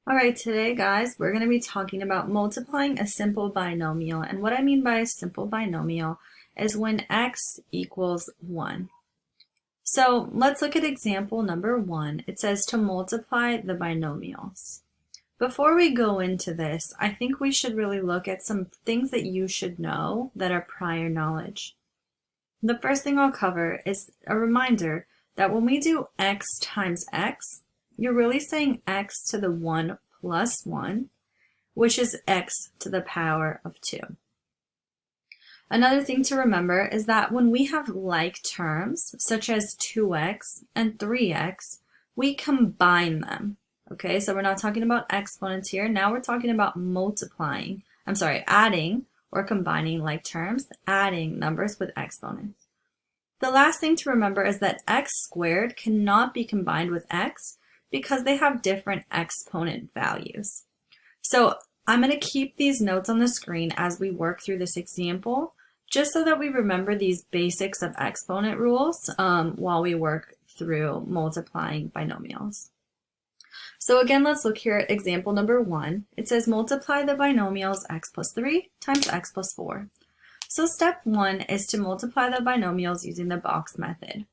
All right, today, guys, we're going to be talking about multiplying a simple binomial. And what I mean by a simple binomial is when x equals 1. So let's look at example number 1. It says to multiply the binomials. Before we go into this, I think we should really look at some things that you should know that are prior knowledge. The first thing I'll cover is a reminder that when we do x times x, you're really saying x to the 1 plus 1, which is x to the power of 2. Another thing to remember is that when we have like terms, such as 2x and 3x, we combine them. Okay, so we're not talking about exponents here. Now we're talking about adding or combining like terms, adding numbers with exponents. The last thing to remember is that x squared cannot be combined with x because they have different exponent values. So I'm going to keep these notes on the screen as we work through this example, just so that we remember these basics of exponent rules while we work through multiplying binomials. So again, let's look here at example number 1. It says multiply the binomials x plus 3 times x plus 4. So step 1 is to multiply the binomials using the box method.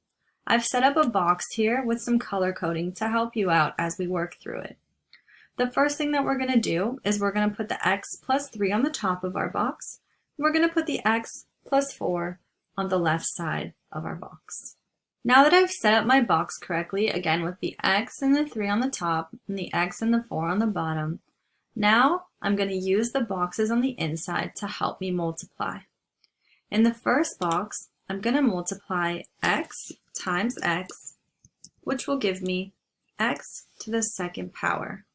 I've set up a box here with some color coding to help you out as we work through it. The first thing that we're going to do is we're going to put the x plus 3 on the top of our box. We're going to put the x plus 4 on the left side of our box. Now that I've set up my box correctly, again with the x and the 3 on the top and the x and the 4 on the bottom, now I'm going to use the boxes on the inside to help me multiply. In the first box, I'm going to multiply x times x, which will give me x to the second power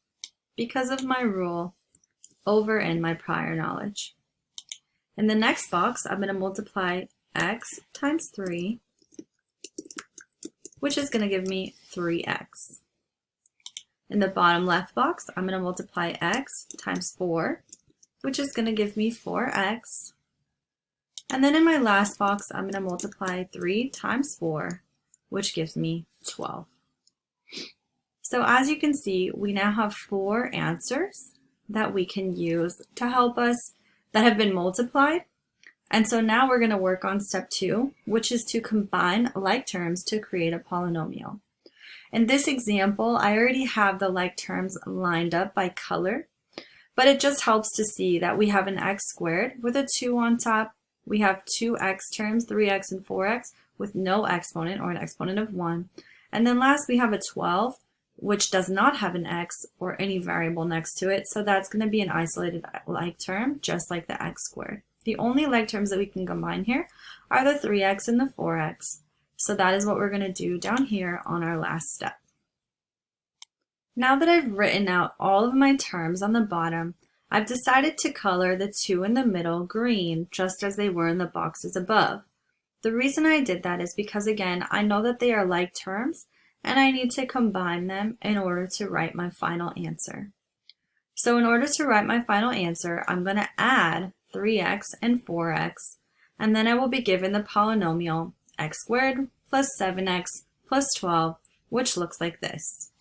because of my rule over in my prior knowledge. In the next box, I'm going to multiply x times 3, which is going to give me 3x. In the bottom left box, I'm going to multiply x times 4, which is going to give me 4x. And then in my last box, I'm going to multiply 3 times 4, which gives me 12. So as you can see, we now have 4 answers that we can use to help us that have been multiplied. And so now we're going to work on step 2, which is to combine like terms to create a polynomial. In this example, I already have the like terms lined up by color, but it just helps to see that we have an x squared with a 2 on top. We have 2x terms, 3x and 4x, with no exponent or an exponent of 1. And then last we have a 12, which does not have an x or any variable next to it, so that's going to be an isolated like term, just like the x squared. The only like terms that we can combine here are the 3x and the 4x. So that is what we're going to do down here on our last step. Now that I've written out all of my terms on the bottom, I've decided to color the 2 in the middle green, just as they were in the boxes above. The reason I did that is because, again, I know that they are like terms, and I need to combine them in order to write my final answer. So in order to write my final answer, I'm going to add 3x and 4x, and then I will be given the polynomial x squared plus 7x plus 12, which looks like this.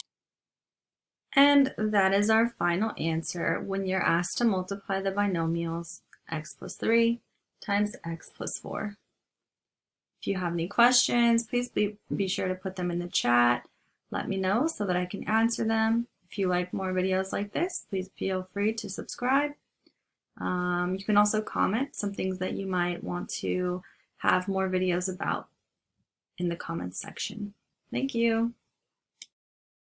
And that is our final answer when you're asked to multiply the binomials x plus 3 times x plus 4. If you have any questions, please be sure to put them in the chat. Let me know so that I can answer them. If you like more videos like this, please feel free to subscribe. You can also comment some things that you might want to have more videos about in the comments section. Thank you.